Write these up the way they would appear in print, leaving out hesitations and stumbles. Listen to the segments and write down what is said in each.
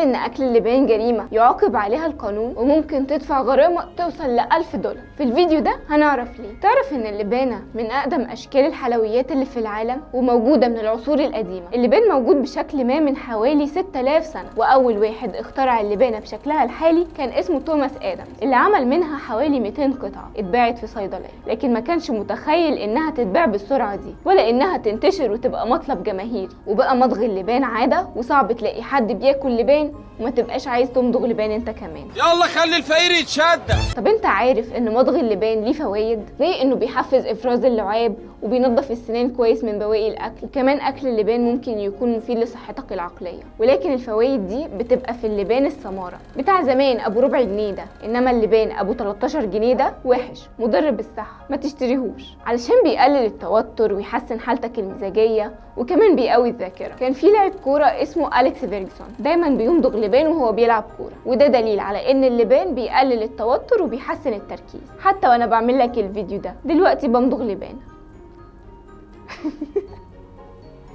ان اكل اللبان جريمة يعاقب عليها القانون وممكن تدفع غرامة توصل ل$1000. في الفيديو ده هنعرف ليه. تعرف ان اللبانة من اقدم اشكال الحلويات اللي في العالم وموجودة من العصور القديمة. اللبان موجود بشكل ما من حوالي 6000 سنة، واول واحد اخترع اللبانة بشكلها الحالي كان اسمه توماس ادمز، اللي عمل منها حوالي 200 قطعة اتباعت في صيدلية، لكن ما كانش متخيل انها تتباع بالسرعة دي ولا انها تنتشر وتبقى مطلب جماهيري. وبقى مضغ اللبان عادة، وصعب تلاقي حد بياكل لبان وما تبقاش عايز تمضغ لبان انت كمان. يلا خلي الفقير يتشدد. طب انت عارف ان مضغ اللبان ليه فوائد؟ زي انه بيحفز افراز اللعاب وبينظف السنان كويس من بواقي الاكل، وكمان اكل اللبان ممكن يكون مفيد لصحتك العقليه. ولكن الفوائد دي بتبقى في اللبان السماره بتاع زمان ابو ربع جنيه ده، انما اللبان ابو 13 جنيه ده وحش مضر بالصحه، ما تشتريهوش علشان بيقلل التوتر ويحسن حالتك المزاجيه وكمان بيقوي الذاكره. كان في لاعب كوره اسمه أليكس فيرجسون دايما بيمضغ لبان وهو بيلعب كوره، وده دليل على ان اللبان بيقلل التوتر وبيحسن التركيز. حتى وانا بعمل لك الفيديو ده دلوقتي بمضغ لبان.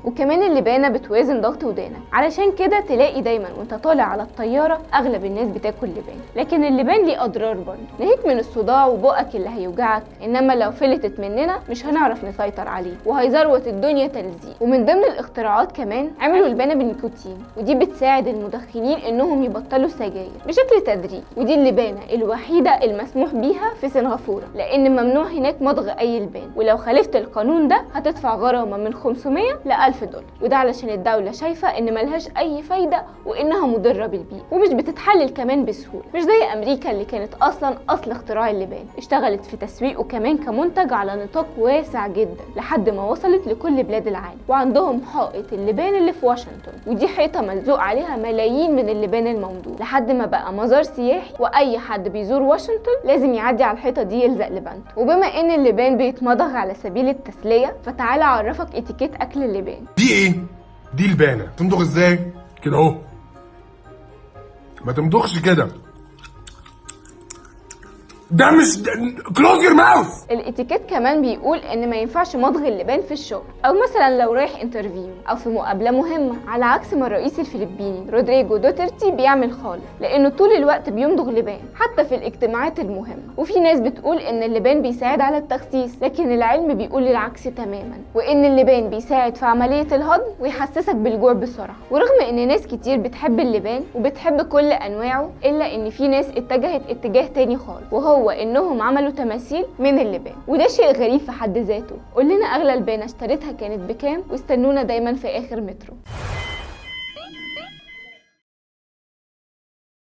وكمان اللبانة بتوازن ضغط ودانك، علشان كده تلاقي دايما وانت طالع على الطيارة اغلب الناس بتاكل لبان. لكن اللبان ليه اضرار برضه، ناهيك من الصداع وبقك اللي هيوجعك، انما لو فلتت مننا مش هنعرف نسيطر عليه وهيزروت الدنيا تلزيق. ومن ضمن الاختراعات كمان عملوا اللبانة بالنيكوتين، ودي بتساعد المدخنين انهم يبطلوا سجاير بشكل تدريجي. ودي اللبانة الوحيدة المسموح بيها في سنغافورة، لان ممنوع هناك مضغ اي لبان، ولو خالفت القانون ده هتدفع غرامة من 500 ل$1000، وده علشان الدولة شايفة ان ملهاش اي فايدة وانها مضرة بالبيئة ومش بتتحلل كمان بسهولة، مش زي امريكا اللي كانت اصلا اصل اختراع اللبان، اشتغلت في تسويقه كمان كمنتج على نطاق واسع جدا لحد ما وصلت لكل بلاد العالم. وعندهم حائط اللبان اللي في واشنطن، ودي حيطة ملزوق عليها ملايين من اللبان الممضوغ لحد ما بقى مزار سياحي، واي حد بيزور واشنطن لازم يعدي على الحيطة دي يلزق لبانته. وبما ان اللبان بيتمضغ على سبيل التسلية، فتعالى اعرفك اتيكيت اكل اللبان. دي ايه؟ دي لبانه. تمضغ ازاي؟ كده اهو. ما تمضغش كده، ده مش كلوز يور ماوث. الاتيكيت كمان بيقول ان ما ينفعش مضغ اللبان في الشغل، او مثلا لو رايح انترفيو او في مقابله مهمه، على عكس ما الرئيس الفلبيني رودريجو دوترتي بيعمل خالص، لانه طول الوقت بيمضغ لبان حتى في الاجتماعات المهمه. وفي ناس بتقول ان اللبان بيساعد على التخسيس، لكن العلم بيقول العكس تماما، وان اللبان بيساعد في عمليه الهضم ويحسسك بالجوع بسرعه. ورغم ان ناس كتير بتحب اللبان وبتحب كل انواعه، الا ان في ناس اتجهت اتجاه تاني خالص، وهو انهم عملوا تماثيل من اللبان، وده شيء غريب في حد ذاته. قول لنا اغلى لبانه اشتريتها كانت بكام، واستنونا دايما في اخر مترو.